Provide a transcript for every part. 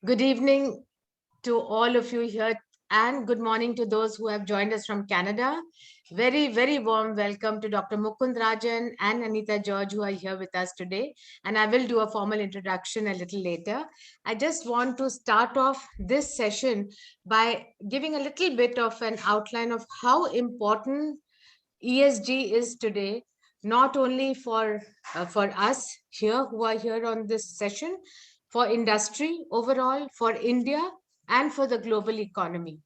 Good evening to all of you here, and good morning to those who have joined us from Canada. Very warm welcome to Dr. Mukund Rajan and Anita George, who are here with us today. And I will do a formal introduction a little later. I just want to start off this session by giving a little bit of an outline of how important ESG is today, not only for us here who are here on this session, for industry overall, for India, and for the global economy.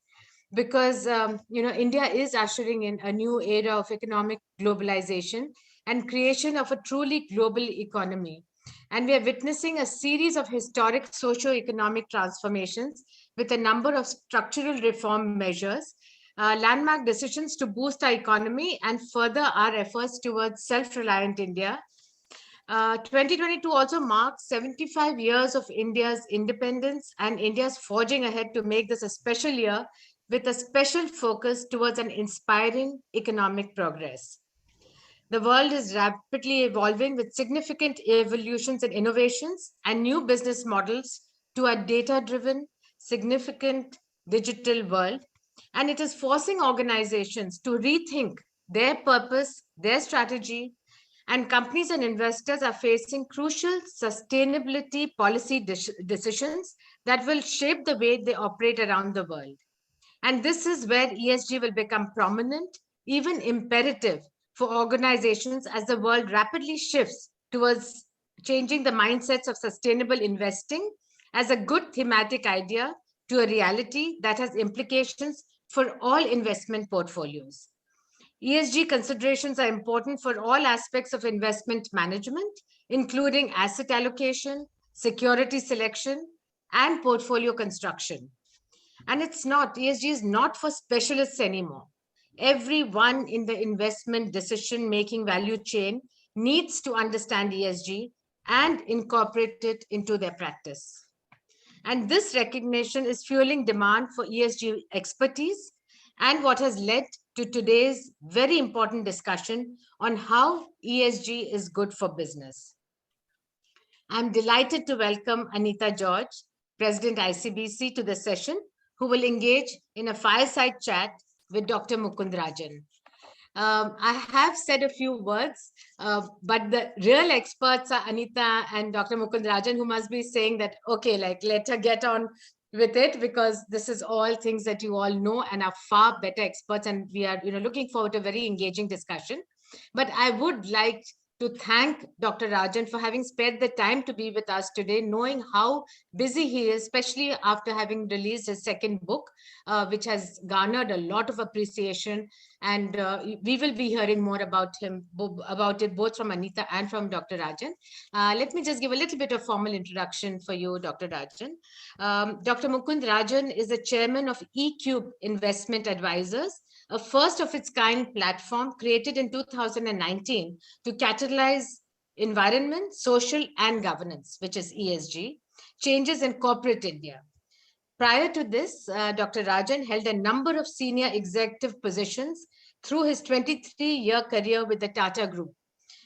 Because India is ushering in a new era of economic globalization and creation of a truly global economy. And we are witnessing a series of historic socio-economic transformations with a number of structural reform measures, landmark decisions to boost our economy and further our efforts towards self-reliant India. 2022 also marks 75 years of India's independence, and India's forging ahead to make this a special year with a special focus towards an inspiring economic progress. The world is rapidly evolving with significant evolutions and innovations and new business models to a data-driven, significant digital world. And it is forcing organizations to rethink their purpose, their strategy, and companies and investors are facing crucial sustainability policy decisions that will shape the way they operate around the world. And this is where ESG will become prominent, even imperative for organizations as the world rapidly shifts towards changing the mindsets of sustainable investing as a good thematic idea to a reality that has implications for all investment portfolios. ESG considerations are important for all aspects of investment management, including asset allocation, security selection, and portfolio construction. And ESG is not for specialists anymore. Everyone in the investment decision-making value chain needs to understand ESG and incorporate it into their practice. And this recognition is fueling demand for ESG expertise and what has led to today's very important discussion on how ESG is good for business. I'm delighted to welcome Anita George, President ICBC, to the session, who will engage in a fireside chat with Dr. Mukund Rajan. I have said a few words, but the real experts are Anita and Dr. Mukund Rajan, who must be saying that, okay, let her get on with it, because this is all things that you all know and are far better experts, and we are looking forward to a very engaging discussion. But I would like to thank Dr. Rajan for having spared the time to be with us today, knowing how busy he is, especially after having released his second book, which has garnered a lot of appreciation. And we will be hearing more about it both from Anita and from Dr. Rajan. Let me just give a little bit of formal introduction for you, Dr. Rajan. Dr. Mukund Rajan is the chairman of ECube Investment Advisors, a first of its kind platform created in 2019 to catalyze environment, social, and governance, which is ESG, changes in corporate India. Prior to this, Dr. Rajan held a number of senior executive positions through his 23-year career with the Tata Group,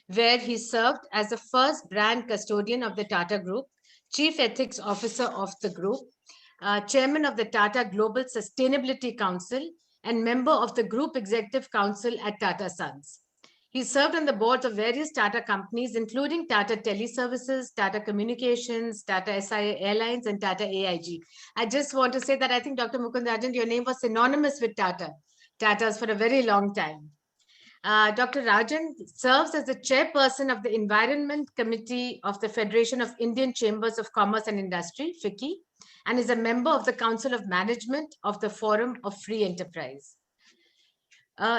where he served as the first brand custodian of the Tata Group, chief ethics officer of the group, chairman of the Tata Global Sustainability Council, and member of the Group Executive Council at Tata Sons. He served on the boards of various Tata companies, including Tata Teleservices, Tata Communications, Tata SIA Airlines, and Tata AIG. I just want to say that I think, Dr. Mukund Rajan, your name was synonymous with Tata's for a very long time. Dr. Rajan serves as the chairperson of the Environment Committee of the Federation of Indian Chambers of Commerce and Industry, FICCI, and is a member of the Council of Management of the Forum of Free Enterprise.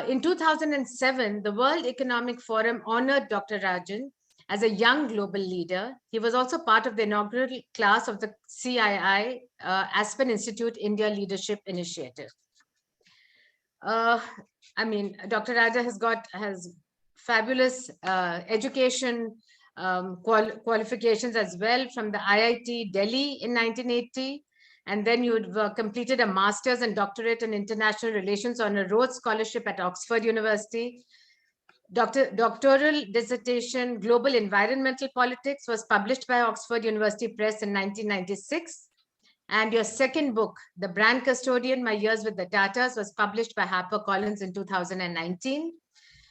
In 2007, the World Economic Forum honored Dr. Rajan as a young global leader. He was also part of the inaugural class of the CII Aspen Institute India Leadership Initiative. Dr. Raja has fabulous education qualifications as well from the IIT Delhi in 1980. And then you completed a master's and doctorate in international relations on a Rhodes Scholarship at Oxford University. Doctoral dissertation, Global Environmental Politics, was published by Oxford University Press in 1996. And your second book, The Brand Custodian, My Years with the Tatas, was published by HarperCollins in 2019.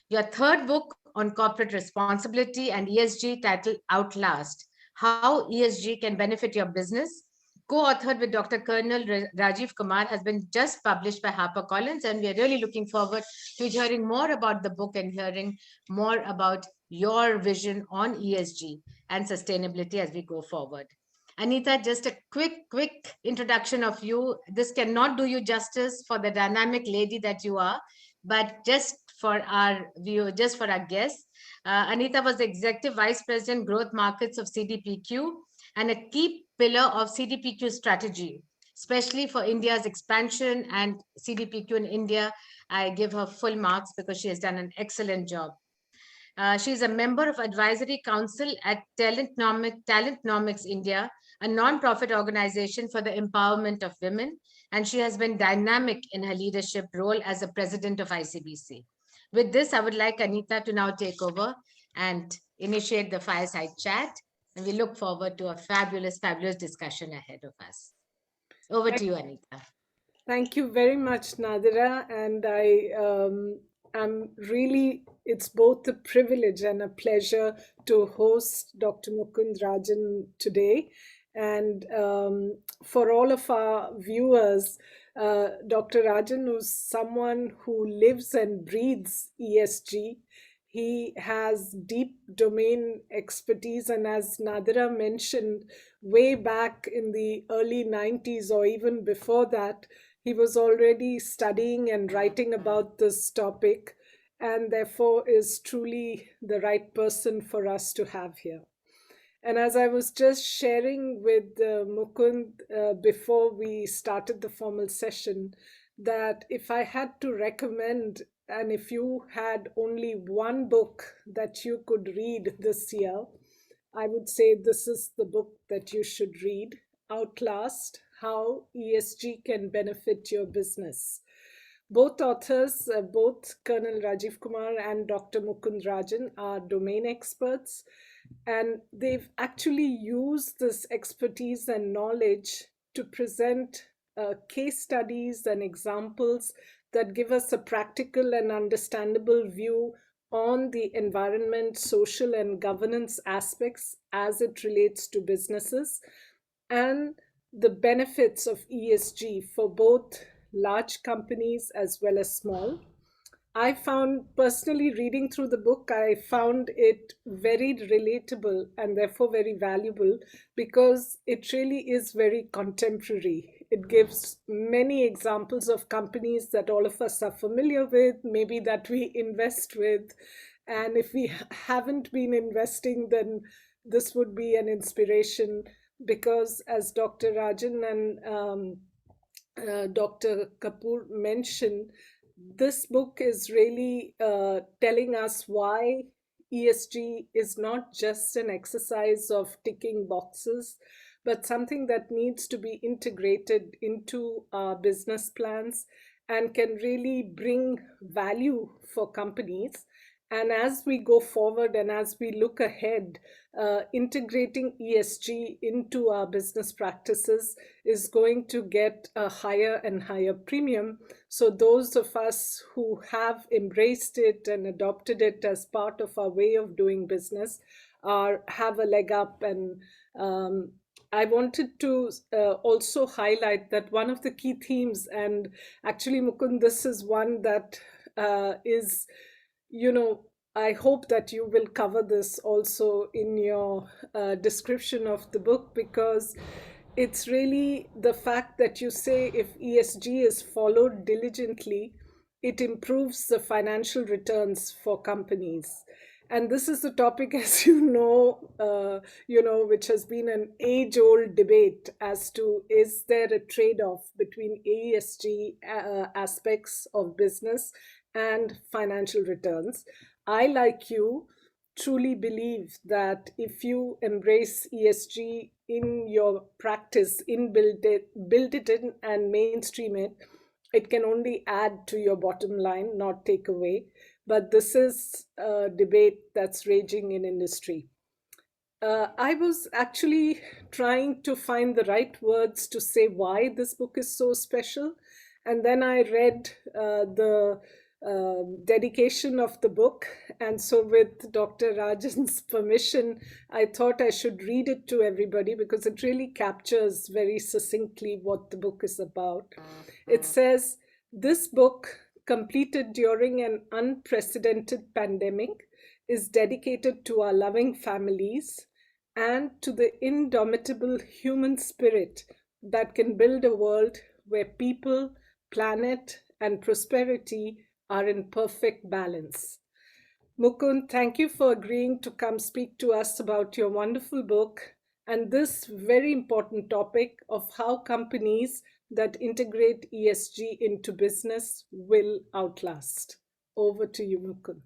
Your third book on corporate responsibility and ESG, titled Outlast, How ESG Can Benefit Your Business, co-authored with Dr. Colonel Rajiv Kumar, has been just published by HarperCollins, and we are really looking forward to hearing more about the book and hearing more about your vision on ESG and sustainability as we go forward. Anita, just a quick introduction of you. This cannot do you justice for the dynamic lady that you are, but just for our view, just for our guests, Anita was the Executive Vice President, Growth Markets of CDPQ, and a key pillar of CDPQ strategy, especially for India's expansion and CDPQ in India. I give her full marks because she has done an excellent job. She is a member of Advisory Council at Talentnomics India, a non-profit organization for the empowerment of women, and she has been dynamic in her leadership role as the president of ICBC. With this, I would like Anita to now take over and initiate the fireside chat, and we look forward to a fabulous discussion ahead of us. Over to you, Anita. Thank you very much, Nadira. And I'm really, it's both a privilege and a pleasure to host Dr. Mukund Rajan today. And for all of our viewers, Dr. Rajan is someone who lives and breathes ESG. He has deep domain expertise, and as Nadira mentioned, way back in the early 90s or even before that, he was already studying and writing about this topic, and therefore is truly the right person for us to have here. And as I was just sharing with Mukund before we started the formal session, that if I had to recommend, and if you had only one book that you could read this year, I would say this is the book that you should read, Outlast, How ESG Can Benefit Your Business. Both authors, both Colonel Rajiv Kumar and Dr. Mukund Rajan, are domain experts, and they've actually used this expertise and knowledge to present case studies and examples that give us a practical and understandable view on the environment, social, and governance aspects as it relates to businesses, and the benefits of ESG for both large companies as well as small. I found, personally reading through the book, I found it very relatable and therefore very valuable because it really is very contemporary. It gives many examples of companies that all of us are familiar with, maybe that we invest with. And if we haven't been investing, then this would be an inspiration because, as Dr. Rajan and Dr. Kapoor mentioned, this book is really telling us why ESG is not just an exercise of ticking boxes, but something that needs to be integrated into our business plans and can really bring value for companies. And as we go forward and as we look ahead, integrating ESG into our business practices is going to get a higher and higher premium. So those of us who have embraced it and adopted it as part of our way of doing business have a leg up. And I wanted to also highlight that one of the key themes, and actually, Mukund, this is one that is, I hope that you will cover this also in your description of the book, because it's really the fact that you say if ESG is followed diligently, it improves the financial returns for companies. And this is a topic, as which has been an age-old debate as to is there a trade-off between ESG aspects of business and financial returns. I, like you, truly believe that if you embrace ESG in your practice, build it in and mainstream it, it can only add to your bottom line, not take away. But this is a debate that's raging in industry. I was actually trying to find the right words to say why this book is so special. And then I read the dedication of the book. And so, with Dr. Rajan's permission, I thought I should read it to everybody because it really captures very succinctly what the book is about. It says, "This book, completed during an unprecedented pandemic, is dedicated to our loving families and to the indomitable human spirit that can build a world where people, planet, and prosperity are in perfect balance." Mukund, thank you for agreeing to come speak to us about your wonderful book and this very important topic of how companies that integrate ESG into business will outlast. Over to you, Mukund.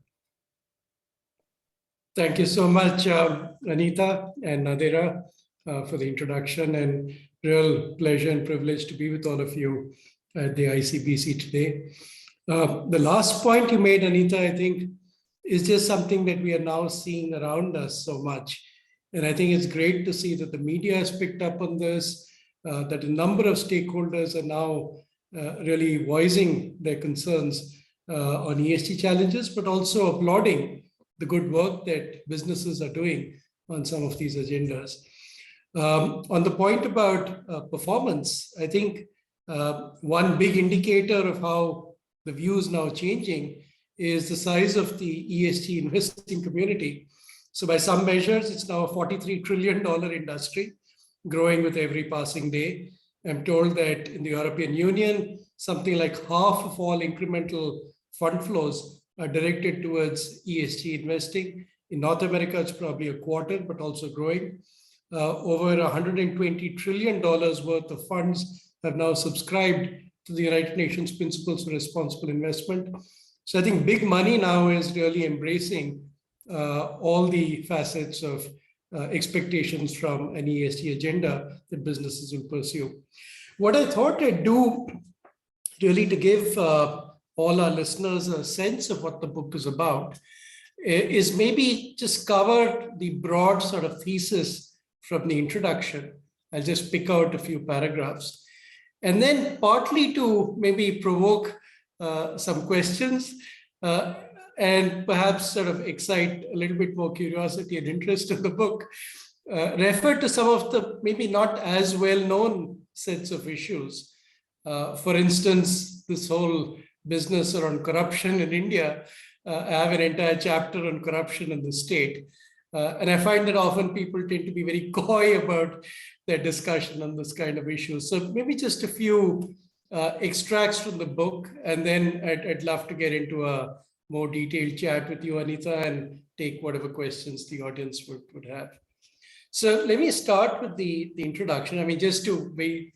Thank you so much, Anita and Nadira, for the introduction, and real pleasure and privilege to be with all of you at the ICBC today. The last point you made, Anita, I think is just something that we are now seeing around us so much. And I think it's great to see that the media has picked up on this, that a number of stakeholders are now really voicing their concerns on ESG challenges, but also applauding the good work that businesses are doing on some of these agendas. On the point about performance, I think one big indicator of how the view is now changing is the size of the ESG investing community. So by some measures, it's now a $43 trillion industry, growing with every passing day. I'm told that in the European Union, something like half of all incremental fund flows are directed towards ESG investing. In North America, it's probably a quarter, but also growing. Over $120 trillion worth of funds have now subscribed to the United Nations Principles for Responsible Investment. So I think big money now is really embracing all the facets of expectations from an ESG agenda that businesses will pursue. What I thought I'd do really to give all our listeners a sense of what the book is about is maybe just cover the broad sort of thesis from the introduction. I'll just pick out a few paragraphs. And then partly to maybe provoke some questions and perhaps sort of excite a little bit more curiosity and interest in the book, refer to some of the maybe not as well-known sets of issues. For instance, this whole business around corruption in India. I have an entire chapter on corruption in the state. And I find that often people tend to be very coy about their discussion on this kind of issues. So maybe just a few extracts from the book, and then I'd love to get into a more detailed chat with you, Anita, and take whatever questions the audience would have. So let me start with the introduction. I mean, just to very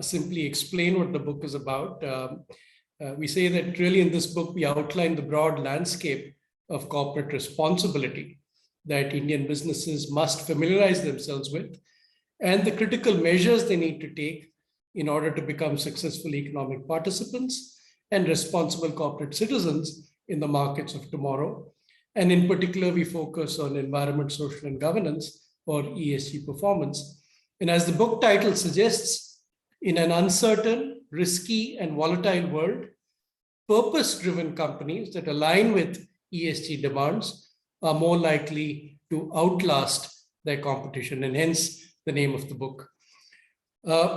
simply explain what the book is about. We say that really in this book, we outline the broad landscape of corporate responsibility that Indian businesses must familiarize themselves with, and the critical measures they need to take in order to become successful economic participants and responsible corporate citizens in the markets of tomorrow. And in particular, we focus on environment, social, and governance, or ESG performance. And as the book title suggests, in an uncertain, risky, and volatile world, purpose-driven companies that align with ESG demands are more likely to outlast their competition, and hence the name of the book.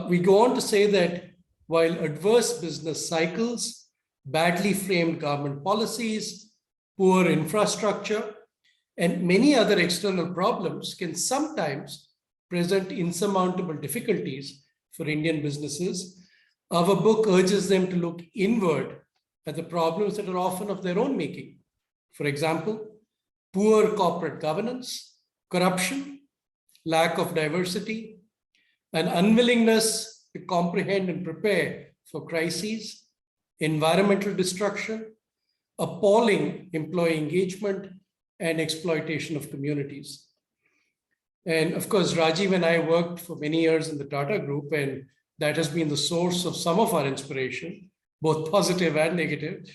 We go on to say that while adverse business cycles, badly framed government policies, poor infrastructure, and many other external problems can sometimes present insurmountable difficulties for Indian businesses, our book urges them to look inward at the problems that are often of their own making. For example, poor corporate governance, corruption, lack of diversity, an unwillingness to comprehend and prepare for crises, environmental destruction, appalling employee engagement, and exploitation of communities. And of course, Rajiv and I worked for many years in the Tata Group, and that has been the source of some of our inspiration, both positive and negative.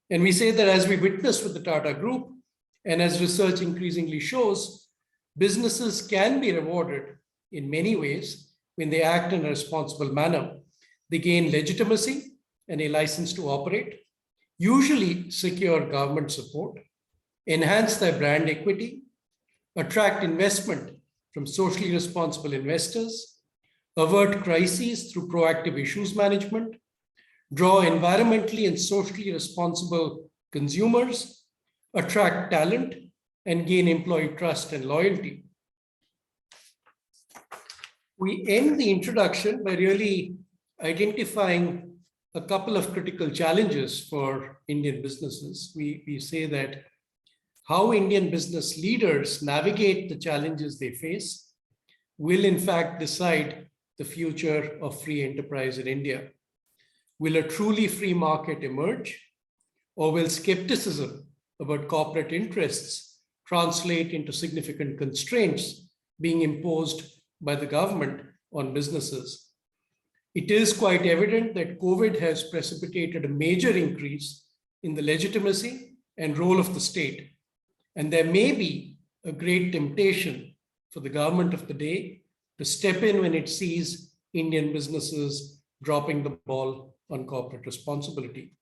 And we say that as we witnessed with the Tata Group, and as research increasingly shows, businesses can be rewarded in many ways when they act in a responsible manner. They gain legitimacy and a license to operate, usually secure government support, enhance their brand equity, attract investment from socially responsible investors, avert crises through proactive issues management, draw environmentally and socially responsible consumers, attract talent, and gain employee trust and loyalty. We end the introduction by really identifying a couple of critical challenges for Indian businesses. We say that how Indian business leaders navigate the challenges they face will in fact decide the future of free enterprise in India. Will a truly free market emerge, or will skepticism about corporate interests translate into significant constraints being imposed by the government on businesses? It is quite evident that COVID has precipitated a major increase in the legitimacy and role of the state. And there may be a great temptation for the government of the day to step in when it sees Indian businesses dropping the ball on corporate responsibility.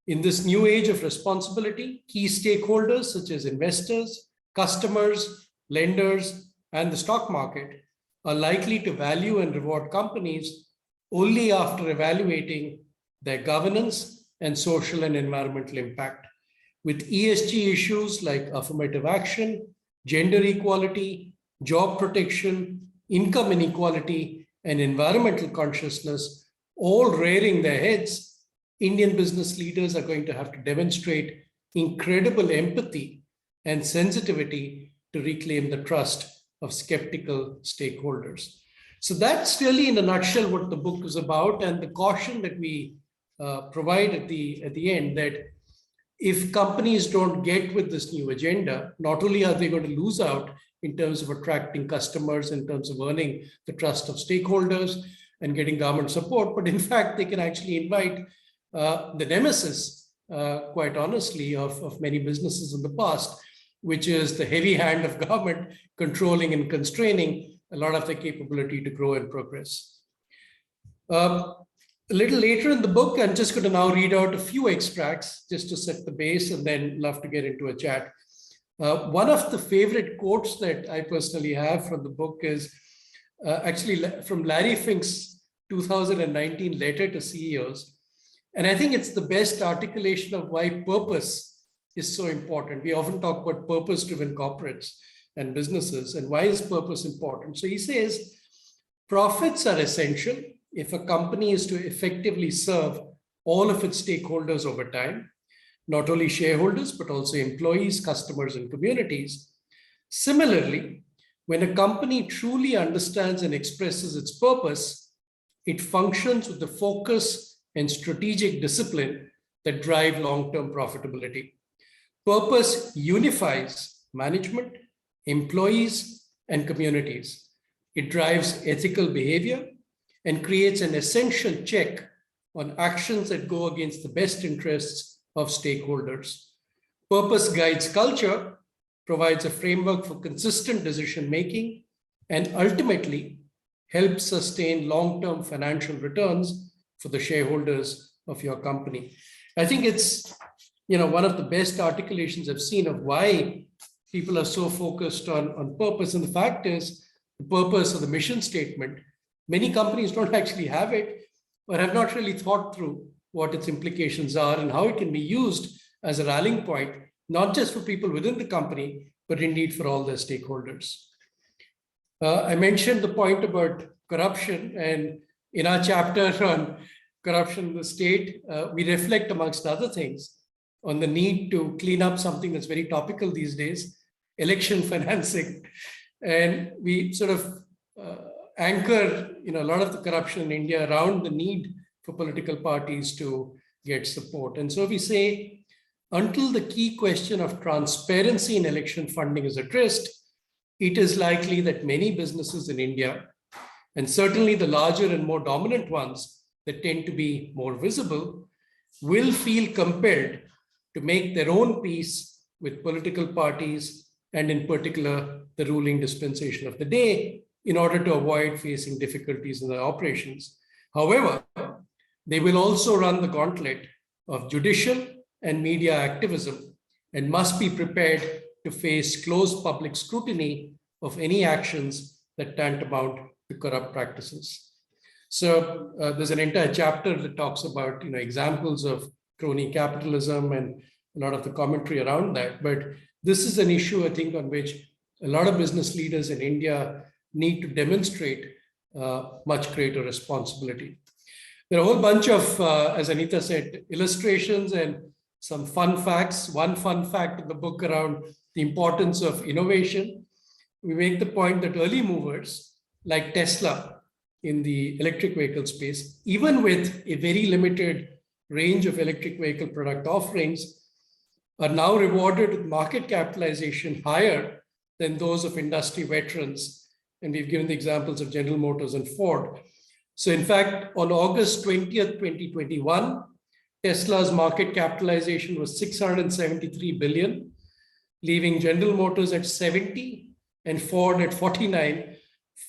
In this new age of responsibility, key stakeholders such as investors, customers, lenders, and the stock market are likely to value and reward companies only after evaluating their governance and social and environmental impact. With ESG issues like affirmative action, gender equality, job protection, income inequality, and environmental consciousness all rearing their heads, Indian business leaders are going to have to demonstrate incredible empathy and sensitivity to reclaim the trust of skeptical stakeholders. So that's really in a nutshell what the book is about, and the caution that we provide at the end, that if companies don't get with this new agenda, not only are they going to lose out in terms of attracting customers, in terms of earning the trust of stakeholders and getting government support, but in fact, they can actually invite the nemesis, quite honestly, of many businesses in the past, which is the heavy hand of government controlling and constraining a lot of their capability to grow and progress. A little later in the book, I'm just going to now read out a few extracts just to set the base, and then love to get into a chat. One of the favorite quotes that I personally have from the book is actually from Larry Fink's 2019 letter to CEOs. And I think it's the best articulation of why purpose is so important. We often talk about purpose-driven corporates and businesses, and why is purpose important? So he says, profits are essential if a company is to effectively serve all of its stakeholders over time, not only shareholders, but also employees, customers, and communities. Similarly, when a company truly understands and expresses its purpose, it functions with the focus and strategic discipline that drive long-term profitability. Purpose unifies management, employees, and communities. It drives ethical behavior and creates an essential check on actions that go against the best interests of stakeholders. Purpose guides culture, provides a framework for consistent decision-making, and ultimately helps sustain long-term financial returns for the shareholders of your company. I think it's one of the best articulations I've seen of why people are so focused on purpose. And the fact is, the purpose of the mission statement, many companies don't actually have it, or have not really thought through what its implications are and how it can be used as a rallying point, not just for people within the company, but indeed for all their stakeholders. I mentioned the point about corruption, and in our chapter on corruption in the state, we reflect, amongst other things, on the need to clean up something that's very topical these days, election financing. And we sort of anchor a lot of the corruption in India around the need for political parties to get support. And so we say, until the key question of transparency in election funding is addressed, it is likely that many businesses in India, and certainly the larger and more dominant ones that tend to be more visible, will feel compelled to make their own peace with political parties, and in particular, the ruling dispensation of the day in order to avoid facing difficulties in their operations. However, they will also run the gauntlet of judicial and media activism and must be prepared to face close public scrutiny of any actions that tantamount to corrupt practices. So there's an entire chapter that talks about examples of crony capitalism and a lot of the commentary around that. But this is an issue, I think, on which a lot of business leaders in India need to demonstrate much greater responsibility. There are a whole bunch of, as Anita said, illustrations and some fun facts. One fun fact in the book around the importance of innovation. We make the point that early movers like Tesla in the electric vehicle space, even with a very limited range of electric vehicle product offerings, are now rewarded with market capitalization higher than those of industry veterans. And we've given the examples of General Motors and Ford. So in fact, on August 20th, 2021, Tesla's market capitalization was 673 billion, leaving General Motors at 70 and Ford at 49,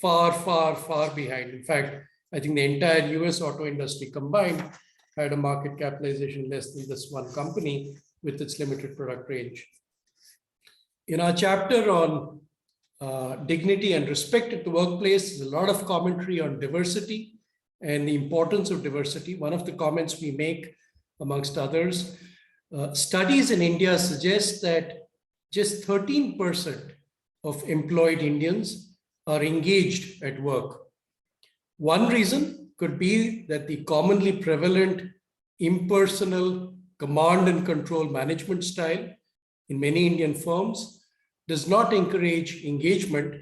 far, far, far behind. In fact, I think the entire US auto industry combined had a market capitalization less than this one company with its limited product range. In our chapter on dignity and respect at the workplace, there's a lot of commentary on diversity and the importance of diversity. One of the comments we make, amongst others, studies in India suggest that just 13% of employed Indians are engaged at work. One reason could be that the commonly prevalent impersonal command and control management style in many Indian firms does not encourage engagement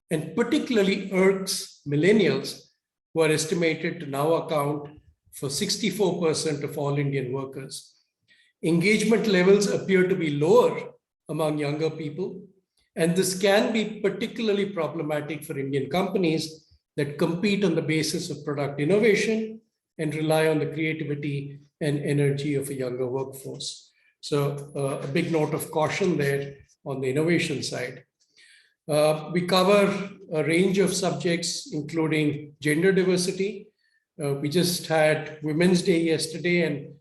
and particularly irks millennials, who are estimated to now account for 64% of all Indian workers. Engagement levels appear to be lower among younger people, and this can be particularly problematic for Indian companies that compete on the basis of product innovation and rely on the creativity and energy of a younger workforce. So a big note of caution there on the innovation side. We cover a range of subjects, including gender diversity. We just had Women's Day yesterday, and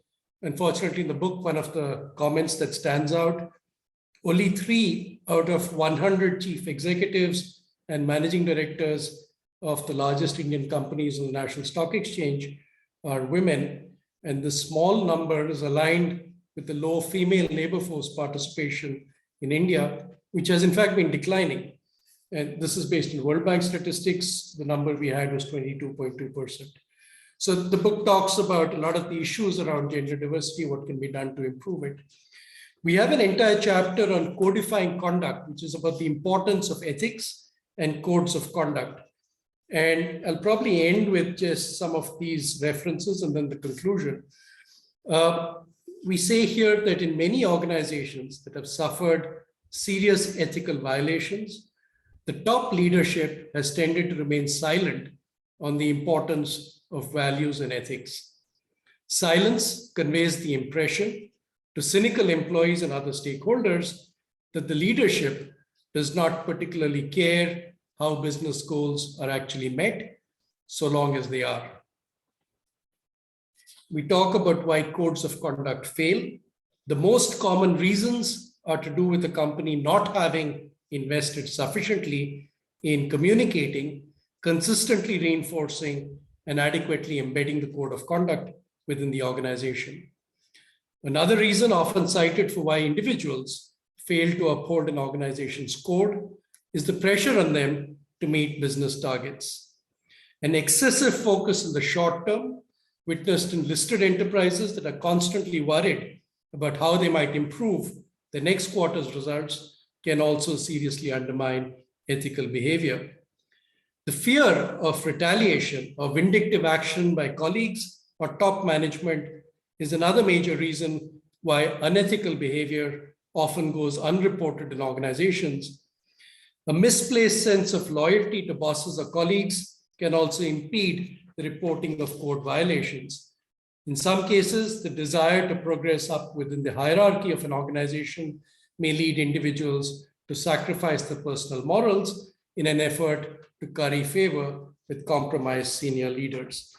unfortunately in the book, one of the comments that stands out, only 3 out of 100 chief executives and managing directors of the largest Indian companies on the National Stock Exchange are women. And the small number is aligned with the low female labor force participation in India, which has in fact been declining. And this is based on World Bank statistics. The number we had was 22.2%. So the book talks about a lot of the issues around gender diversity, what can be done to improve it. We have an entire chapter on codifying conduct, which is about the importance of ethics and codes of conduct. And I'll probably end with just some of these references and then the conclusion. We say here that in many organizations that have suffered serious ethical violations, the top leadership has tended to remain silent on the importance of values and ethics. Silence conveys the impression to cynical employees and other stakeholders that the leadership does not particularly care how business goals are actually met, so long as they are. We talk about why codes of conduct fail. The most common reasons are to do with the company not having invested sufficiently in communicating, consistently reinforcing, and adequately embedding the code of conduct within the organization. Another reason often cited for why individuals fail to uphold an organization's code is the pressure on them to meet business targets. An excessive focus in the short term, witnessed in listed enterprises that are constantly worried about how they might improve the next quarter's results, can also seriously undermine ethical behavior. The fear of retaliation or vindictive action by colleagues or top management is another major reason why unethical behavior often goes unreported in organizations. A misplaced sense of loyalty to bosses or colleagues can also impede the reporting of code violations. In some cases, the desire to progress up within the hierarchy of an organization may lead individuals to sacrifice their personal morals in an effort to curry favor with compromised senior leaders.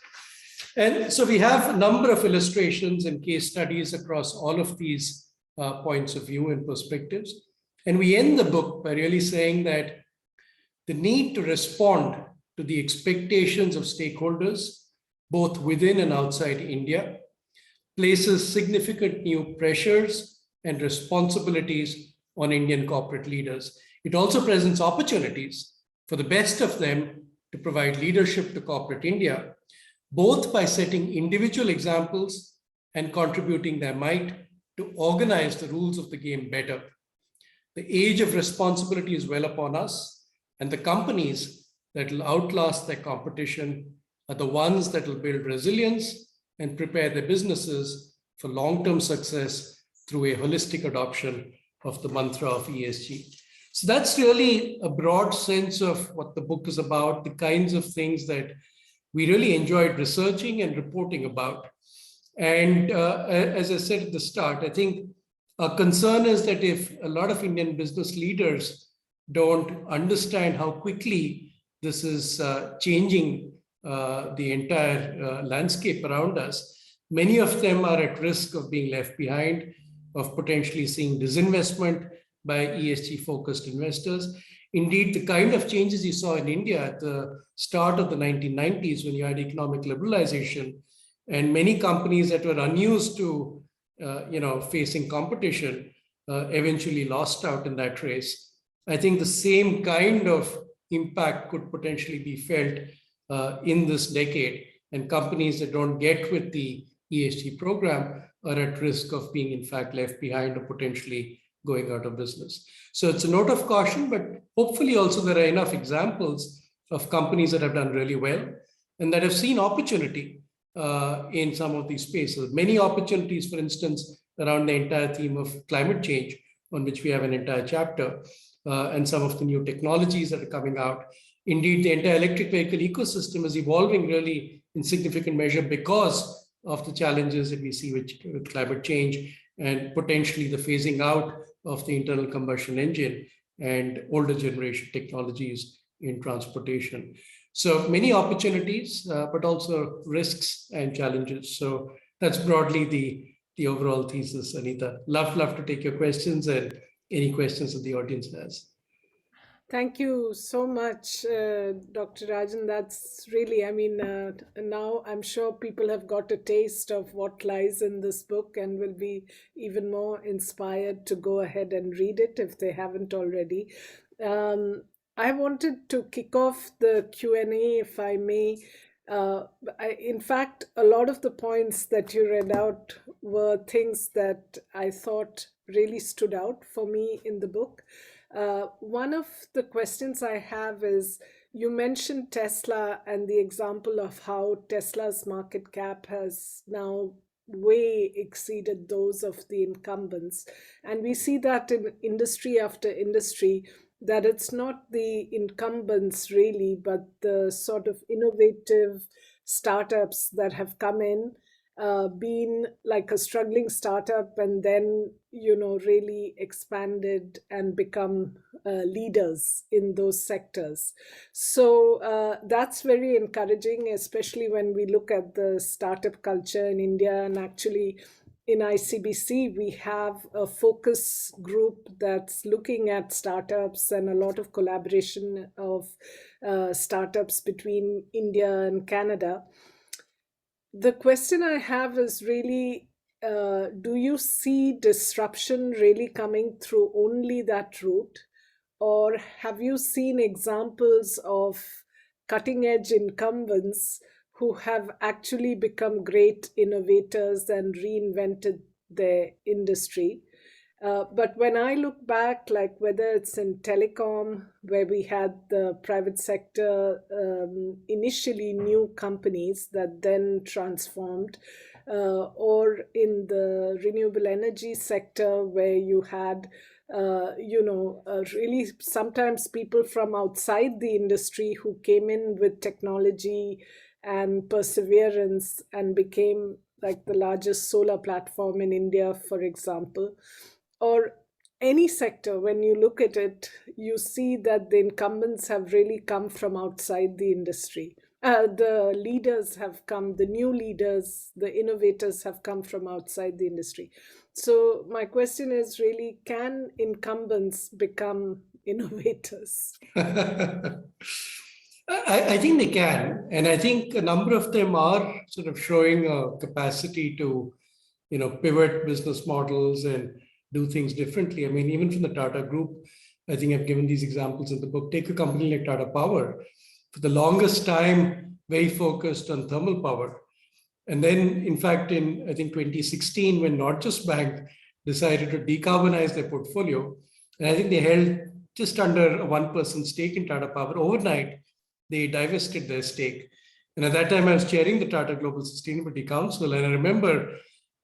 And so we have a number of illustrations and case studies across all of these points of view and perspectives. And we end the book by really saying that the need to respond to the expectations of stakeholders, both within and outside India, places significant new pressures and responsibilities on Indian corporate leaders. It also presents opportunities for the best of them to provide leadership to corporate India, both by setting individual examples and contributing their might to organize the rules of the game better. The age of responsibility is well upon us, and the companies that will outlast their competition are the ones that will build resilience and prepare their businesses for long-term success through a holistic adoption of the mantra of ESG. So that's really a broad sense of what the book is about, the kinds of things that we really enjoyed researching and reporting about. And as I said at the start, I think our concern is that if a lot of Indian business leaders don't understand how quickly this is changing the entire landscape around us, many of them are at risk of being left behind, of potentially seeing disinvestment by ESG-focused investors. Indeed, the kind of changes you saw in India at the start of the 1990s when you had economic liberalization, and many companies that were unused to facing competition eventually lost out in that race. I think the same kind of impact could potentially be felt in this decade, and companies that don't get with the ESG program are at risk of being in fact left behind or potentially going out of business. So it's a note of caution, but hopefully also there are enough examples of companies that have done really well and that have seen opportunity in some of these spaces. Many opportunities, for instance, around the entire theme of climate change, on which we have an entire chapter, and some of the new technologies that are coming out. Indeed, the entire electric vehicle ecosystem is evolving really in significant measure because of the challenges that we see with climate change and potentially the phasing out of the internal combustion engine and older generation technologies in transportation. So many opportunities, but also risks and challenges. So that's broadly the overall thesis, Anita. Love to take your questions and any questions that the audience has. Thank you so much, Dr. Rajan. That's really, now I'm sure people have got a taste of what lies in this book and will be even more inspired to go ahead and read it if they haven't already. I wanted to kick off the Q&A, if I may. In fact, a lot of the points that you read out were things that I thought really stood out for me in the book. One of the questions I have is, you mentioned Tesla and the example of how Tesla's market cap has now way exceeded those of the incumbents. And we see that in industry after industry, that it's not the incumbents really, but the sort of innovative startups that have come in, been like a struggling startup and then, really expanded and become leaders in those sectors. So that's very encouraging, especially when we look at the startup culture in India. And actually in ICBC, we have a focus group that's looking at startups and a lot of collaboration of startups between India and Canada. The question I have is really, do you see disruption really coming through only that route? Or have you seen examples of cutting edge incumbents who have actually become great innovators and reinvented their industry? But when I look back, like whether it's in telecom, where we had the private sector, initially new companies that then transformed, or in the renewable energy sector, where you had, really sometimes people from outside the industry who came in with technology and perseverance and became like the largest solar platform in India, for example. Or any sector, when you look at it, you see that the incumbents have really come from outside the industry. The leaders have come, the new leaders, the innovators have come from outside the industry. So my question is really, can incumbents become innovators? I think they can, and I think a number of them are sort of showing a capacity to, pivot business models and do things differently. I mean, even from the Tata Group, I think I've given these examples in the book. Take a company like Tata Power, for the longest time, very focused on thermal power. And then, in fact, in I think 2016, when Norges Bank decided to decarbonize their portfolio, and I think they held just under a 1% stake in Tata Power, overnight, they divested their stake. And at that time, I was chairing the Tata Global Sustainability Council. And I remember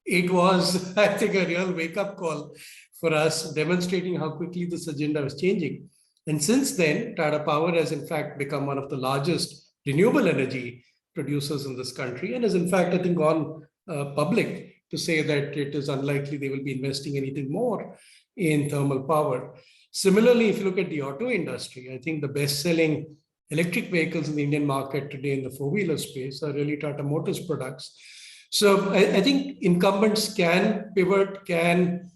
it was, I think, a real wake-up call for us, demonstrating how quickly this agenda was changing. And since then, Tata Power has, in fact, become one of the largest renewable energy producers in this country, and has, in fact, I think, gone public to say that it is unlikely they will be investing anything more in thermal power. Similarly, if you look at the auto industry, I think the best-selling electric vehicles in the Indian market today in the four-wheeler space are really Tata Motors products. So I think incumbents can pivot, can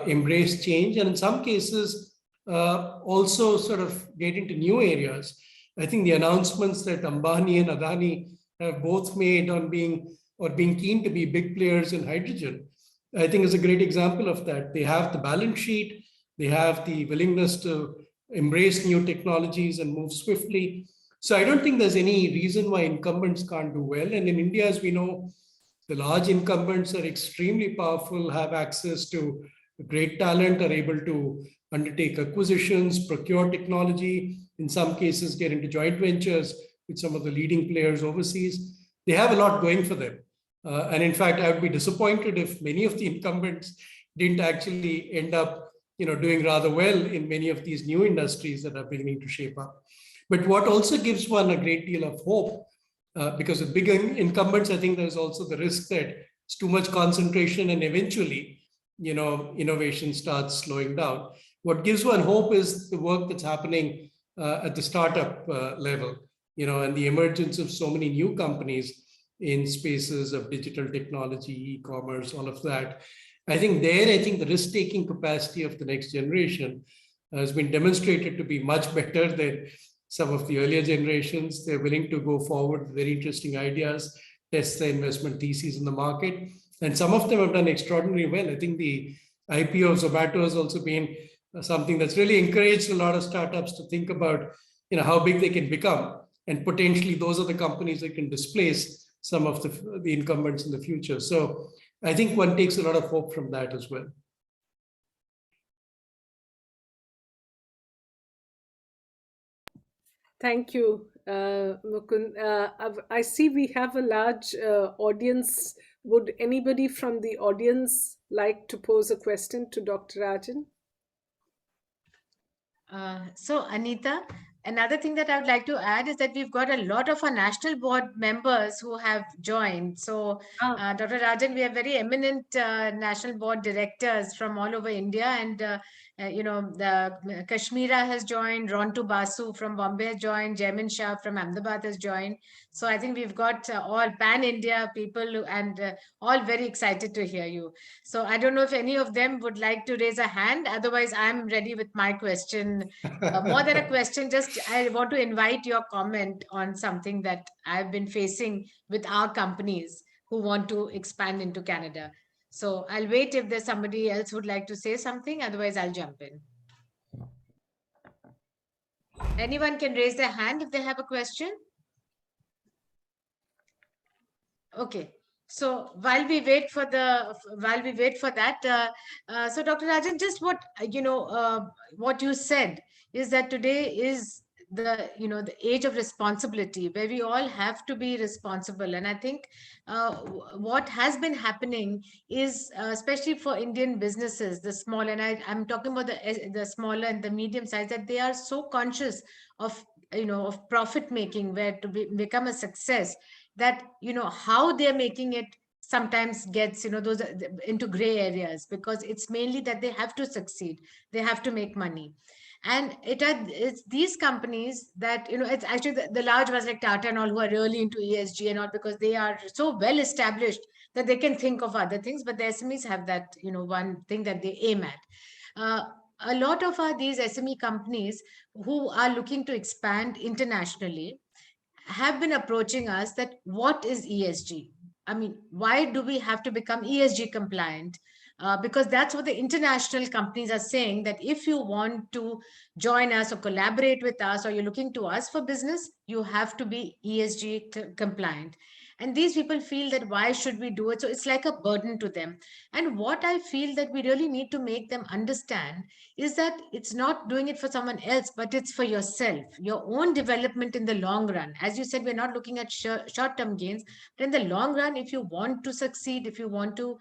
embrace change, and in some cases also sort of get into new areas. I think the announcements that Ambani and Adani have both made on being keen to be big players in hydrogen, I think is a great example of that. They have the balance sheet, they have the willingness to embrace new technologies and move swiftly. So I don't think there's any reason why incumbents can't do well. And in India, as we know, the large incumbents are extremely powerful, have access to great talent, are able to undertake acquisitions, procure technology, in some cases get into joint ventures with some of the leading players overseas. They have a lot going for them. And in fact, I would be disappointed if many of the incumbents didn't actually end up doing rather well in many of these new industries that are beginning to shape up. But what also gives one a great deal of hope, because with big incumbents, I think there's also the risk that it's too much concentration and eventually, innovation starts slowing down. What gives one hope is the work that's happening at the startup level, and the emergence of so many new companies in spaces of digital technology, e-commerce, all of that. I think the risk-taking capacity of the next generation has been demonstrated to be much better than some of the earlier generations. They're willing to go forward with very interesting ideas, test their investment theses in the market. And some of them have done extraordinarily well. I think the IPO of Zomato has also been something that's really encouraged a lot of startups to think about, how big they can become. And potentially those are the companies that can displace some of the incumbents in the future. So I think one takes a lot of hope from that as well. Thank you, Mukund. I see we have a large audience. Would anybody from the audience like to pose a question to Dr. Rajan? So, Anita, another thing that I would like to add is that we've got a lot of our national board members who have joined. So, Dr. Rajan, we have very eminent national board directors from all over India, and the Kashmira has joined, Rontu Basu from Bombay has joined, Jaimin Shah from Ahmedabad has joined. So I think we've got all pan-India people and all very excited to hear you. So I don't know if any of them would like to raise a hand. Otherwise, I'm ready with my question. More than a question, just I want to invite your comment on something that I've been facing with our companies who want to expand into Canada. So I'll wait if there's somebody else who'd like to say something. Otherwise, I'll jump in. Anyone can raise their hand if they have a question. Okay. So while we wait for that, so Dr. Rajan, just what you said is that today is the age of responsibility where we all have to be responsible. And I think what has been happening is, especially for Indian businesses, the small, and I'm talking about the smaller and the medium size, that they are so conscious of of profit making, where to become a success, that how they're making it sometimes gets, those into gray areas, because it's mainly that they have to succeed, they have to make money. And it's these companies that, it's actually the large ones like Tata and all, who are really into ESG and all, because they are so well established that they can think of other things, but the SMEs have that, one thing that they aim at. A lot of these SME companies who are looking to expand internationally have been approaching us that what is ESG? I mean, why do we have to become ESG compliant? Because that's what the international companies are saying, that if you want to join us or collaborate with us, or you're looking to us for business, you have to be ESG compliant. And these people feel that why should we do it? So it's like a burden to them. And what I feel that we really need to make them understand is that it's not doing it for someone else, but it's for yourself, your own development in the long run. As you said, we're not looking at short-term gains, but in the long run, if you want to succeed, if you want to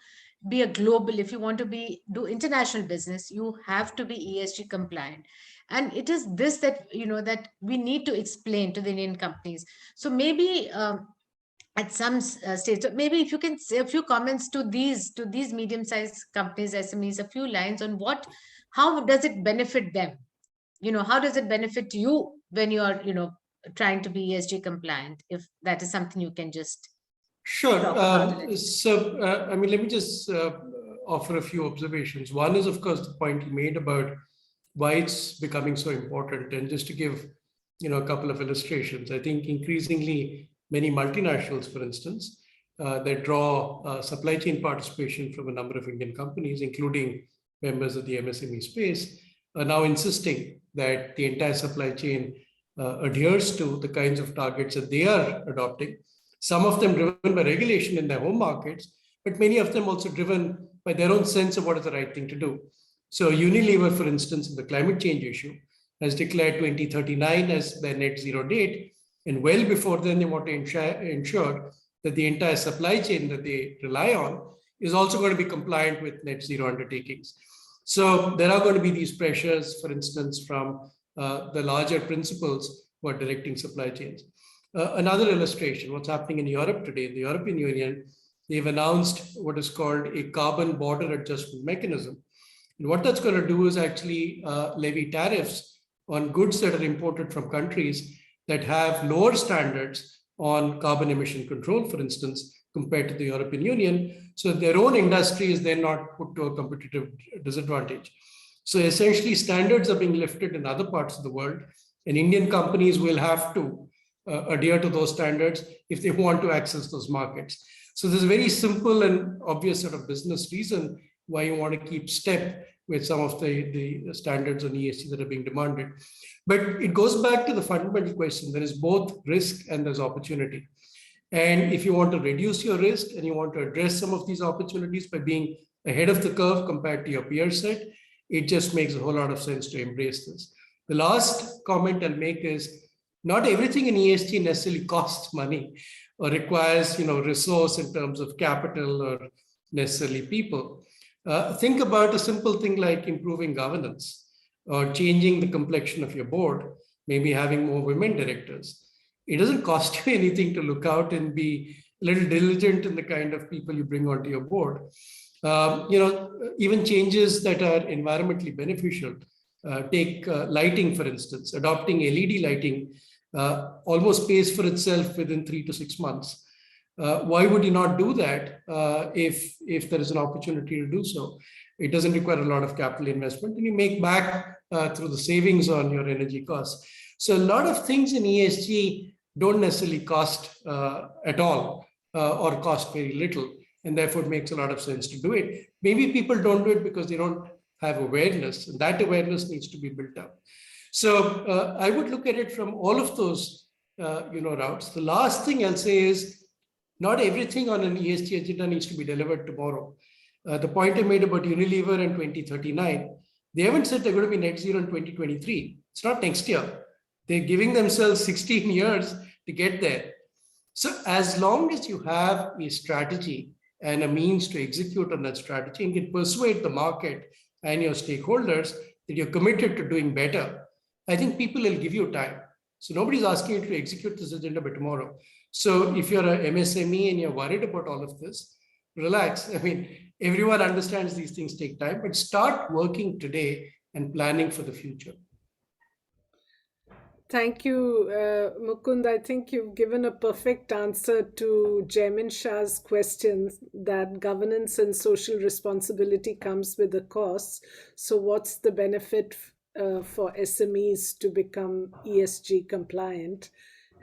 be a global, if you want to do international business, you have to be ESG compliant. And it is this that, that we need to explain to the Indian companies. So maybe at some stage, so maybe if you can say a few comments to these medium-sized companies, SMEs, a few lines on how does it benefit them? How does it benefit you when you're, trying to be ESG compliant? If that is something you can just Sure. talk about it. I mean, let me just offer a few observations. One is, of course, the point you made about why it's becoming so important. And just to give, a couple of illustrations, I think increasingly many multinationals, for instance, that draw supply chain participation from a number of Indian companies, including members of the MSME space, are now insisting that the entire supply chain adheres to the kinds of targets that they are adopting. Some of them driven by regulation in their home markets, but many of them also driven by their own sense of what is the right thing to do. So Unilever, for instance, in the climate change issue, has declared 2039 as their net zero date. And well before then, they want to ensure that the entire supply chain that they rely on is also going to be compliant with net zero undertakings. So there are going to be these pressures, for instance, from the larger principals who are directing supply chains. Another illustration, what's happening in Europe today, the European Union, they've announced what is called a carbon border adjustment mechanism. And what that's going to do is actually levy tariffs on goods that are imported from countries that have lower standards on carbon emission control, for instance, compared to the European Union. So their own industry is then not put to a competitive disadvantage. So essentially, standards are being lifted in other parts of the world, and Indian companies will have to adhere to those standards if they want to access those markets. So there's a very simple and obvious sort of business reason why you want to keep step with some of the standards on ESG that are being demanded. But it goes back to the fundamental question. There is both risk and there's opportunity. And if you want to reduce your risk and you want to address some of these opportunities by being ahead of the curve compared to your peer set, it just makes a whole lot of sense to embrace this. The last comment I'll make is not everything in ESG necessarily costs money or requires, resource in terms of capital or necessarily people. Think about a simple thing like improving governance or changing the complexion of your board, maybe having more women directors. It doesn't cost you anything to look out and be a little diligent in the kind of people you bring onto your board. Even changes that are environmentally beneficial. Take lighting, for instance. Adopting LED lighting almost pays for itself within 3 to 6 months. Why would you not do that if there is an opportunity to do so? It doesn't require a lot of capital investment, and you make back through the savings on your energy costs. So a lot of things in ESG don't necessarily cost at all or cost very little, and therefore it makes a lot of sense to do it. Maybe people don't do it because they don't have awareness, and that awareness needs to be built up. So I would look at it from all of those routes. The last thing I'll say is not everything on an ESG agenda needs to be delivered tomorrow. The point I made about Unilever in 2039, they haven't said they're going to be net zero in 2023. It's not next year. They're giving themselves 16 years to get there. So as long as you have a strategy and a means to execute on that strategy and can persuade the market and your stakeholders that you're committed to doing better, I think people will give you time. So nobody's asking you to execute this agenda by tomorrow. So if you're an MSME and you're worried about all of this, relax. I mean, everyone understands these things take time, but start working today and planning for the future. Thank you, Mukund. I think you've given a perfect answer to Jaimin Shah's question that governance and social responsibility comes with a cost. So, what's the benefit for SMEs to become ESG compliant?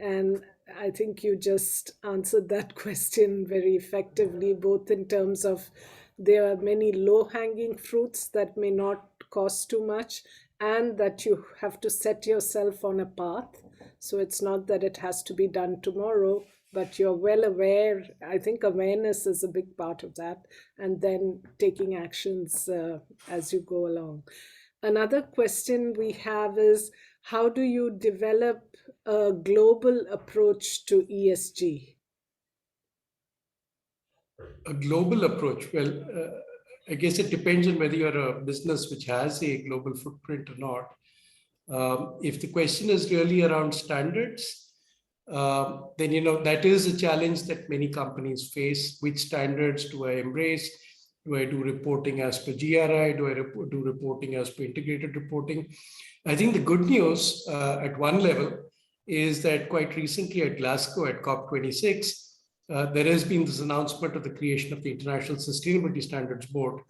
And I think you just answered that question very effectively, both in terms of there are many low hanging fruits that may not cost too much, and that you have to set yourself on a path. So it's not that it has to be done tomorrow, but you're well aware. I think awareness is a big part of that, and then taking actions as you go along. Another question we have is, how do you develop a global approach to ESG? A global approach. Well, I guess it depends on whether you're a business which has a global footprint or not. If the question is really around standards, then that is a challenge that many companies face. Which standards do I embrace? Do I do reporting as per GRI? Do I do reporting as per integrated reporting? I think the good news at one level is that quite recently at Glasgow at COP26, there has been this announcement of the creation of the International Sustainability Standards Board.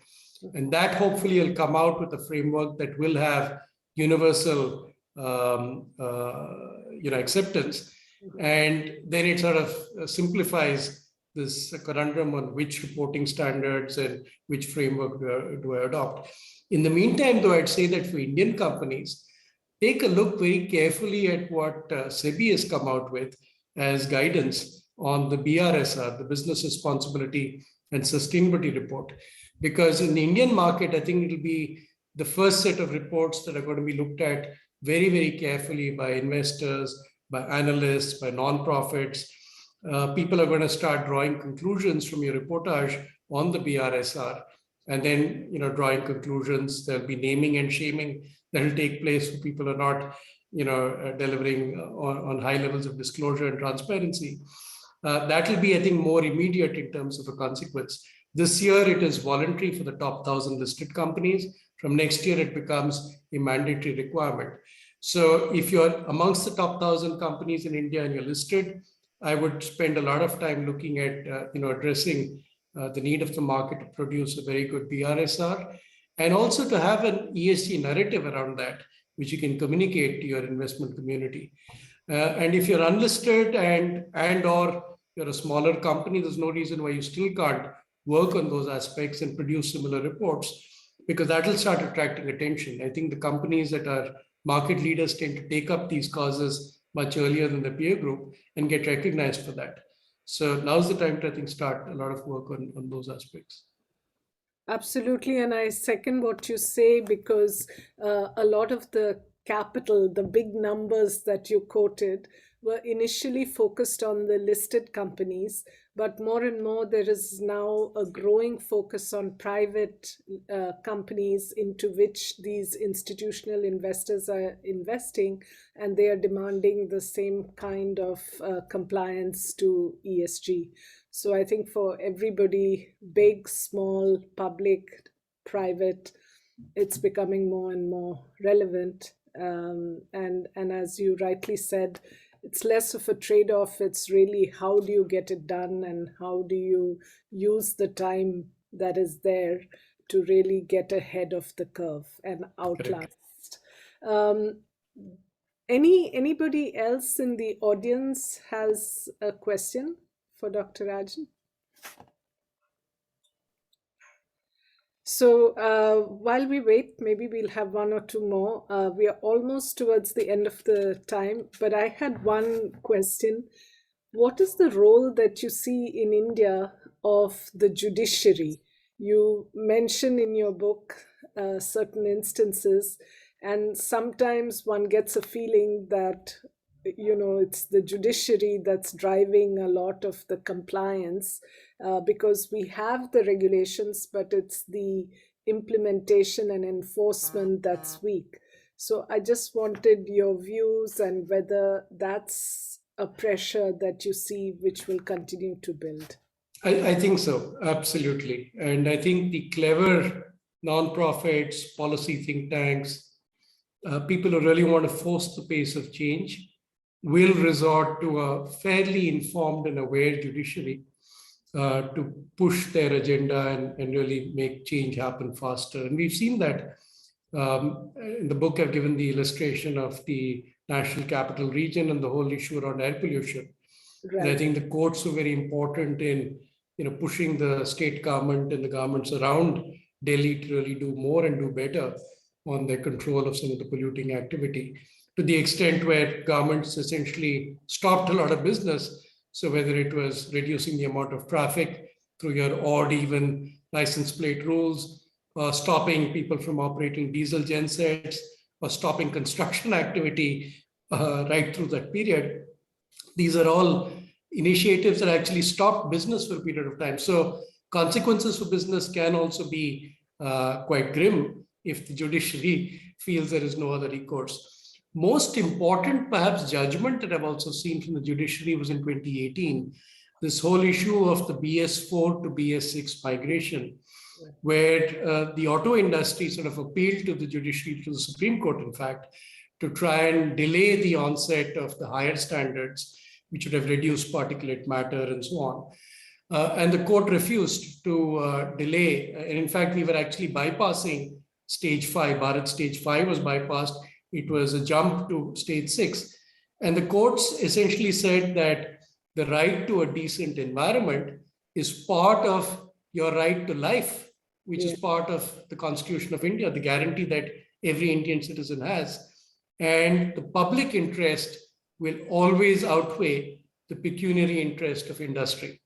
And that hopefully will come out with a framework that will have universal acceptance. And then it sort of simplifies this conundrum on which reporting standards and which framework do I adopt. In the meantime, though, I'd say that for Indian companies, take a look very carefully at what SEBI has come out with as guidance on the BRSR, the Business Responsibility and Sustainability Report. Because in the Indian market, I think it'll be the first set of reports that are going to be looked at very, very carefully by investors, by analysts, by non-profits. People are going to start drawing conclusions from your reportage on the BRSR, and then drawing conclusions. There'll be naming and shaming that will take place for people who are not delivering on high levels of disclosure and transparency. That will be, I think, more immediate in terms of a consequence. This year, it is voluntary for the top 1,000 listed companies. From next year, it becomes a mandatory requirement. So if you're amongst the top 1,000 companies in India and you're listed, I would spend a lot of time looking at addressing the need of the market to produce a very good BRSR, and also to have an ESG narrative around that, which you can communicate to your investment community. And if you're unlisted and or you're a smaller company, there's no reason why you still can't work on those aspects and produce similar reports, because that will start attracting attention. I think the companies that are market leaders tend to take up these causes much earlier than the peer group and get recognized for that. So now's the time to, I think, start a lot of work on those aspects. Absolutely. And I second what you say, because a lot of the capital, the big numbers that you quoted, were initially focused on the listed companies, but more and more there is now a growing focus on private companies into which these institutional investors are investing, and they are demanding the same kind of compliance to ESG. So I think for everybody, big, small, public, private, it's becoming more and more relevant. And as you rightly said, it's less of a trade-off. It's really how do you get it done, and how do you use the time that is there to really get ahead of the curve and outlast. Anybody else in the audience has a question for Dr. Rajan? So while we wait, maybe we'll have one or two more. We are almost towards the end of the time, but I had one question. What is the role that you see in India of the judiciary? You mention in your book certain instances, and sometimes one gets a feeling that it's the judiciary that's driving a lot of the compliance, because we have the regulations, but it's the implementation and enforcement that's weak. So I just wanted your views and whether that's a pressure that you see which will continue to build. I think so, absolutely. And I think the clever nonprofits, policy think tanks, people who really want to force the pace of change will resort to a fairly informed and aware judiciary to push their agenda and really make change happen faster. And we've seen that. In the book, I've given the illustration of the National Capital Region and the whole issue around air pollution. Right. And I think the courts are very important in pushing the state government and the governments around Delhi to really do more and do better on their control of some of the polluting activity, to the extent where governments essentially stopped a lot of business. So whether it was reducing the amount of traffic through your odd even license plate rules, or stopping people from operating diesel gensets, or stopping construction activity right through that period, these are all initiatives that actually stop business for a period of time. So consequences for business can also be quite grim if the judiciary feels there is no other recourse. Most important, perhaps, judgment that I've also seen from the judiciary was in 2018, this whole issue of the BS4 to BS6 migration, where the auto industry sort of appealed to the judiciary, to the Supreme Court, in fact, to try and delay the onset of the higher standards, which would have reduced particulate matter and so on. And the court refused to delay. And in fact, we were actually bypassing stage 5. Bharat stage 5 was bypassed. It was a jump to stage 6. And the courts essentially said that the right to a decent environment is part of your right to life, which is part of the Constitution of India, the guarantee that every Indian citizen has. And the public interest will always outweigh the pecuniary interest of industry.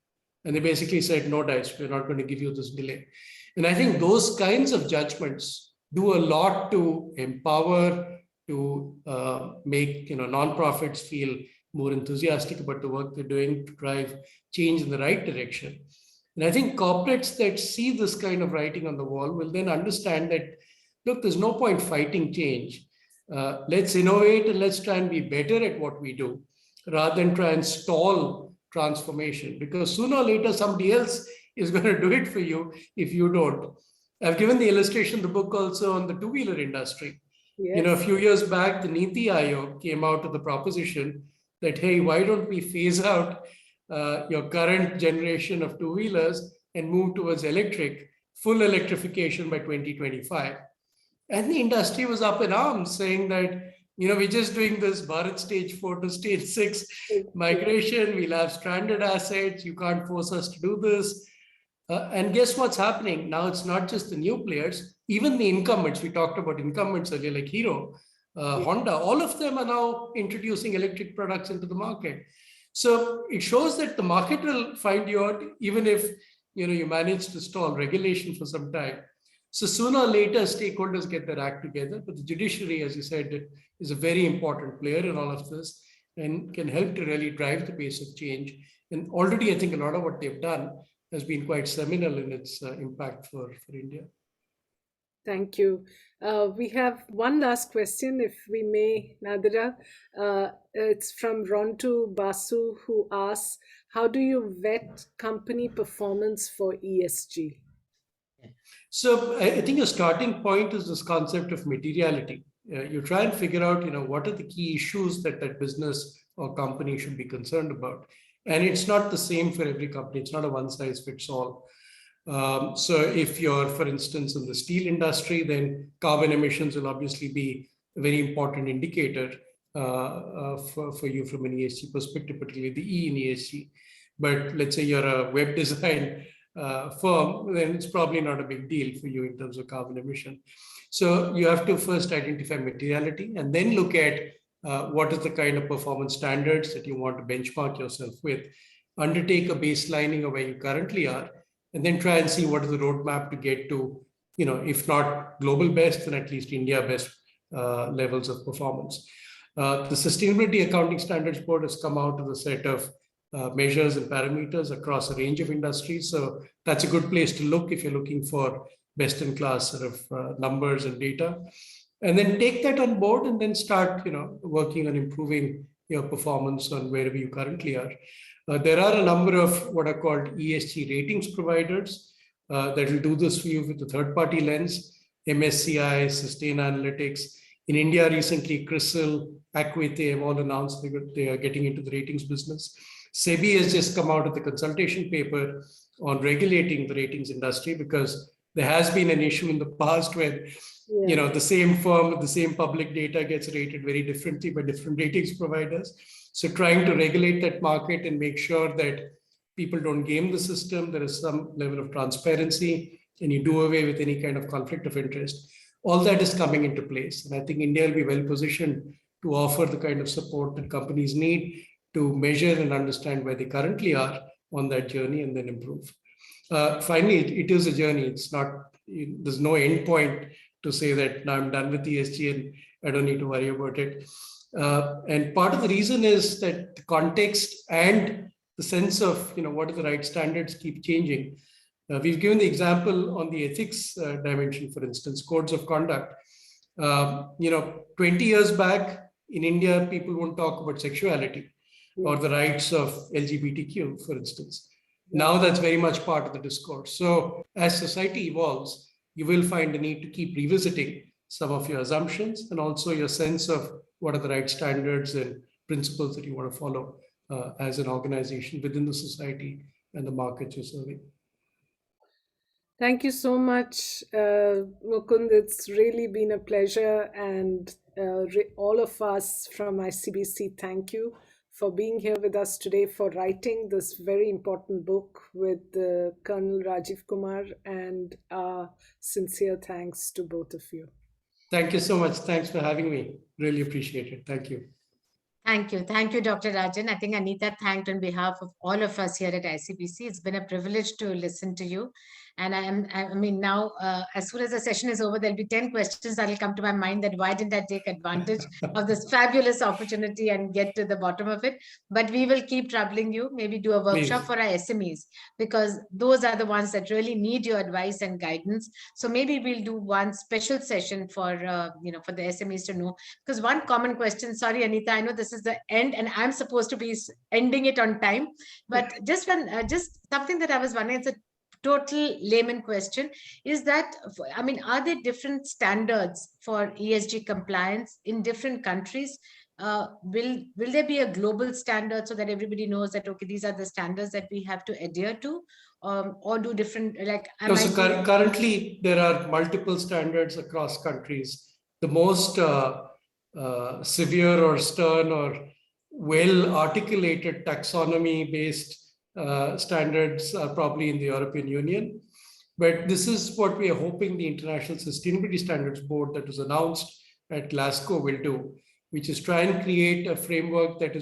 And they basically said, no dice, we're not going to give you this delay. And I think those kinds of judgments do a lot to empower, to make nonprofits feel more enthusiastic about the work they're doing to drive change in the right direction. And I think corporates that see this kind of writing on the wall will then understand that, look, there's no point fighting change. Let's innovate and let's try and be better at what we do, rather than try and stall transformation, because sooner or later somebody else is going to do it for you if you don't. I've given the illustration in the book also on the two-wheeler industry. Yes. A few years back, the Niti Aayog came out with the proposition that, hey, why don't we phase out your current generation of two-wheelers and move towards full electrification by 2025. And the industry was up in arms saying that, we're just doing this Bharat stage 4 to stage 6 migration. We'll have stranded assets. You can't force us to do this. And guess what's happening? Now it's not just the new players, even the incumbents. We talked about incumbents earlier, like Hero, Honda, all of them are now introducing electric products into the market. So it shows that the market will find you out, even if you manage to stall regulation for some time. So sooner or later, stakeholders get their act together. But the judiciary, as you said, is a very important player in all of this and can help to really drive the pace of change. And already, I think a lot of what they've done has been quite seminal in its impact for India. Thank you. We have one last question, if we may, Nadira. It's from Rontu Basu, who asks, how do you vet company performance for ESG? So I think a starting point is this concept of materiality. You try and figure out, what are the key issues that business or company should be concerned about. And it's not the same for every company. It's not a one size fits all. So if you're, for instance, in the steel industry, then carbon emissions will obviously be a very important indicator for you from an ESG perspective, particularly the E in ESG. But let's say you're a web design firm, then it's probably not a big deal for you in terms of carbon emission. So you have to first identify materiality and then look at what is the kind of performance standards that you want to benchmark yourself with, undertake a baselining of where you currently are, and then try and see what is the roadmap to get to, if not global best, then at least India best levels of performance. The Sustainability Accounting Standards Board has come out with a set of measures and parameters across a range of industries. So that's a good place to look if you're looking for best-in-class sort of numbers and data. And then take that on board and then start, working on improving your performance on wherever you currently are. There are a number of what are called ESG ratings providers that will do this for you with a third-party lens. MSCI, Sustainalytics. In India, recently, CRISIL, Acuite have all announced they are getting into the ratings business. SEBI has just come out with a consultation paper on regulating the ratings industry, because there has been an issue in the past where the same firm with the same public data gets rated very differently by different ratings providers. So trying to regulate that market and make sure that people don't game the system, there is some level of transparency, and you do away with any kind of conflict of interest. All that is coming into place. And I think India will be well positioned to offer the kind of support that companies need to measure and understand where they currently are on that journey and then improve. Finally, it is a journey. It's not, there's no end point to say that now I'm done with ESG and I don't need to worry about it. And part of the reason is that the context and the sense of what are the right standards keep changing. We've given the example on the ethics dimension, for instance, codes of conduct. 20 years back in India, people won't talk about sexuality or the rights of LGBTQ, for instance. Now that's very much part of the discourse. So as society evolves, you will find a need to keep revisiting some of your assumptions and also your sense of what are the right standards and principles that you want to follow as an organization within the society and the markets you're serving. Thank you so much, Mukund. It's really been a pleasure. And all of us from ICBC, thank you for being here with us today, for writing this very important book with Colonel Rajiv Kumar, and sincere thanks to both of you. Thank you so much. Thanks for having me. Really appreciate it. Thank you. Thank you. Thank you, Dr. Rajan. I think Anita thanked on behalf of all of us here at ICBC. It's been a privilege to listen to you. And now, as soon as the session is over, there'll be 10 questions that will come to my mind, that why didn't I take advantage of this fabulous opportunity and get to the bottom of it? But we will keep troubling you, maybe do a workshop for our SMEs, because those are the ones that really need your advice and guidance. So maybe we'll do one special session for the SMEs to know. Because one common question, sorry, Anita, I know this is the end and I'm supposed to be ending it on time, but just something that I was wondering, it's a total layman question, is that, are there different standards for ESG compliance in different countries? Will there be a global standard so that everybody knows that, okay, these are the standards that we have to adhere to? Or do different, currently there are multiple standards across countries. The most severe or stern or well-articulated taxonomy-based standards are probably in the European Union. But this is what we are hoping the International Sustainability Standards Board that was announced at Glasgow will do, which is try and create a framework that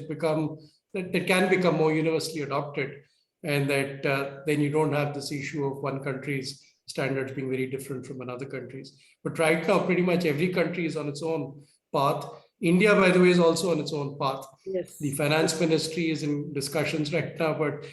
can become more universally adopted, and that then you don't have this issue of one country's standards being very different from another country's. But right now, pretty much every country is on its own path. India, by the way, is also on its own path. Yes. The finance ministry is in discussions right now about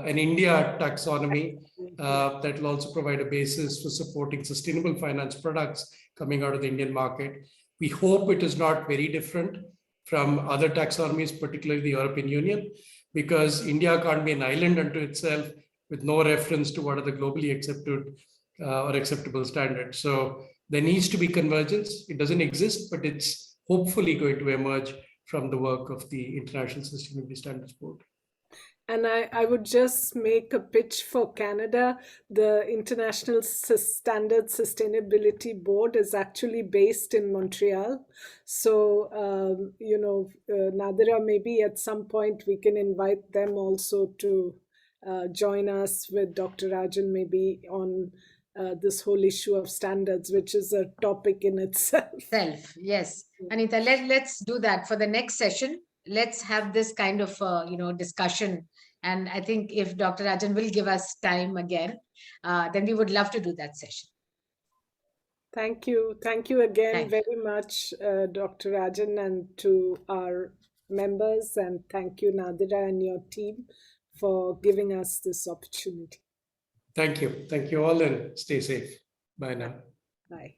an India taxonomy that will also provide a basis for supporting sustainable finance products coming out of the Indian market. We hope it is not very different from other taxonomies, particularly the European Union, because India can't be an island unto itself with no reference to what are the globally accepted or acceptable standards. So there needs to be convergence. It doesn't exist, but it's hopefully going to emerge from the work of the International Sustainability Standards Board. And I would just make a pitch for Canada. The International Standard Sustainability Board is actually based in Montreal. So, Nadira, maybe at some point we can invite them also to join us with Dr. Rajan, maybe on this whole issue of standards, which is a topic in itself. Yes. Anita, let's do that for the next session. Let's have this kind of discussion, and I think if Dr. Rajan will give us time again, then we would love to do that session. Thank you again very much, Dr. Rajan, and to our members, and thank you, Nadira, and your team for giving us this opportunity. Thank you all, and stay safe. Bye now. Bye.